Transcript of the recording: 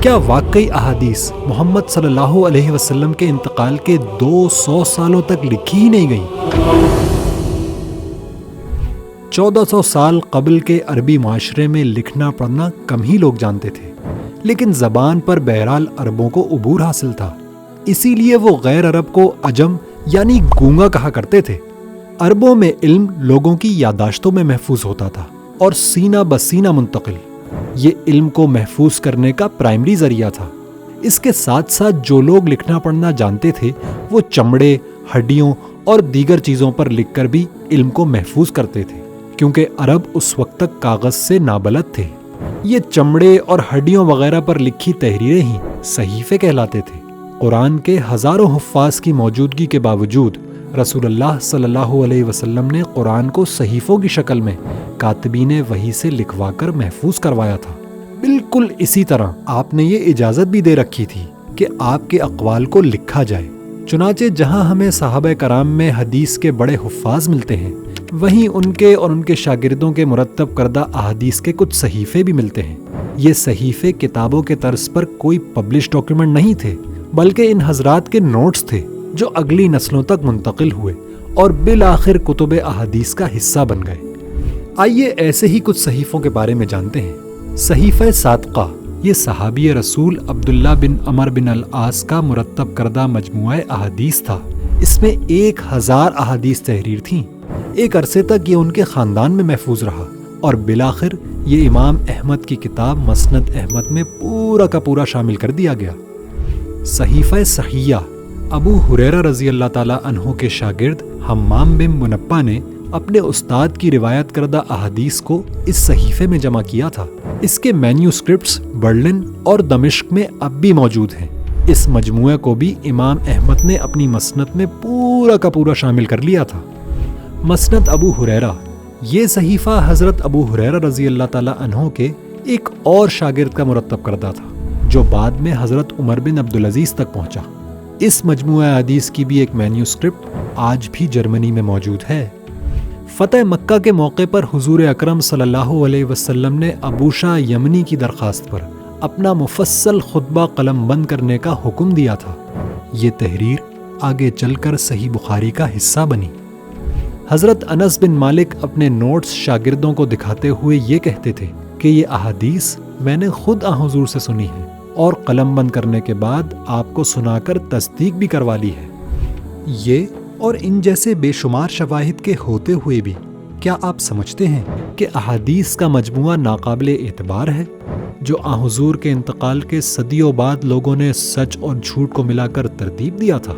کیا واقعی احادیث محمد صلی اللہ علیہ وسلم کے انتقال کے 200 سالوں تک لکھی ہی نہیں گئیں؟ 1400 سال قبل کے عربی معاشرے میں لکھنا پڑھنا کم ہی لوگ جانتے تھے، لیکن زبان پر بہرحال عربوں کو عبور حاصل تھا، اسی لیے وہ غیر عرب کو عجم یعنی گونگا کہا کرتے تھے۔ عربوں میں علم لوگوں کی یادداشتوں میں محفوظ ہوتا تھا اور سینہ بسینہ منتقل۔ یہ علم کو محفوظ کرنے کا پرائمری ذریعہ تھا۔ اس کے ساتھ ساتھ جو لوگ لکھنا پڑھنا جانتے تھے وہ چمڑے، ہڈیوں اور دیگر چیزوں پر لکھ کر بھی علم کو محفوظ کرتے تھے، کیونکہ عرب اس وقت تک کاغذ سے نابلد تھے۔ یہ چمڑے اور ہڈیوں وغیرہ پر لکھی تحریریں ہی صحیفے کہلاتے تھے۔ قرآن کے ہزاروں حفاظ کی موجودگی کے باوجود رسول اللہ صلی اللہ علیہ وسلم نے قرآن کو صحیفوں کی شکل میں کاتبین وحی سے لکھوا کر محفوظ کروایا تھا۔ بالکل اسی طرح آپ نے یہ اجازت بھی دے رکھی تھی کہ آپ کے اقوال کو لکھا جائے۔ چنانچہ جہاں ہمیں صحابہ کرام میں حدیث کے بڑے حفاظ ملتے ہیں، وہیں ان کے اور ان کے شاگردوں کے مرتب کردہ احادیث کے کچھ صحیفے بھی ملتے ہیں۔ یہ صحیفے کتابوں کے طرز پر کوئی پبلش ڈاکیومنٹ نہیں تھے، بلکہ ان حضرات کے نوٹس تھے جو اگلی نسلوں تک منتقل ہوئے اور بالآخر کتب احادیث کا حصہ بن گئے۔ آئیے ایسے ہی کچھ صحیفوں کے بارے میں جانتے ہیں۔ صحیفہ صادقہ یہ صحابی رسول عبداللہ بن عمر بن العاص کا مرتب کردہ مجموعہ احادیث تھا۔ اس میں 1000 احادیث تحریر تھیں۔ ایک عرصے تک یہ ان کے خاندان میں محفوظ رہا اور بالآخر یہ امام احمد کی کتاب مسند احمد میں پورا کا پورا شامل کر دیا گیا۔ صحیفہ صحیحہ ابو ہریرہ رضی اللہ تعالیٰ عنہ کے شاگرد حمام بن منبہ نے اپنے استاد کی روایت کردہ احادیث کو اس صحیفے میں جمع کیا تھا۔ اس کے مینیوسکرپٹس برلن اور دمشق میں اب بھی موجود ہیں۔ اس مجموعے کو بھی امام احمد نے اپنی مسند میں پورا کا پورا شامل کر لیا تھا۔ مسند ابو ہریرہ یہ صحیفہ حضرت ابو ہریرہ رضی اللہ تعالیٰ عنہ کے ایک اور شاگرد کا مرتب کردہ تھا، جو بعد میں حضرت عمر بن عبدالعزیز تک پہنچا۔ اس مجموعہ حدیث کی بھی ایک مینیوسکرپٹ آج بھی جرمنی میں موجود ہے۔ فتح مکہ کے موقع پر حضور اکرم صلی اللہ علیہ وسلم نے ابو شاہ یمنی کی درخواست پر اپنا مفصل خطبہ قلم بند کرنے کا حکم دیا تھا۔ یہ تحریر آگے چل کر صحیح بخاری کا حصہ بنی۔ حضرت انس بن مالک اپنے نوٹس شاگردوں کو دکھاتے ہوئے یہ کہتے تھے کہ یہ احادیث میں نے خود حضور سے سنی ہے اور قلم بند کرنے کے بعد آپ کو سنا کر تصدیق بھی کروا لی ہے۔ یہ اور ان جیسے بے شمار شواہد کے ہوتے ہوئے بھی کیا آپ سمجھتے ہیں کہ احادیث کا مجموعہ ناقابل اعتبار ہے، جو حضور کے انتقال کے صدیوں بعد لوگوں نے سچ اور جھوٹ کو ملا کر ترتیب دیا تھا؟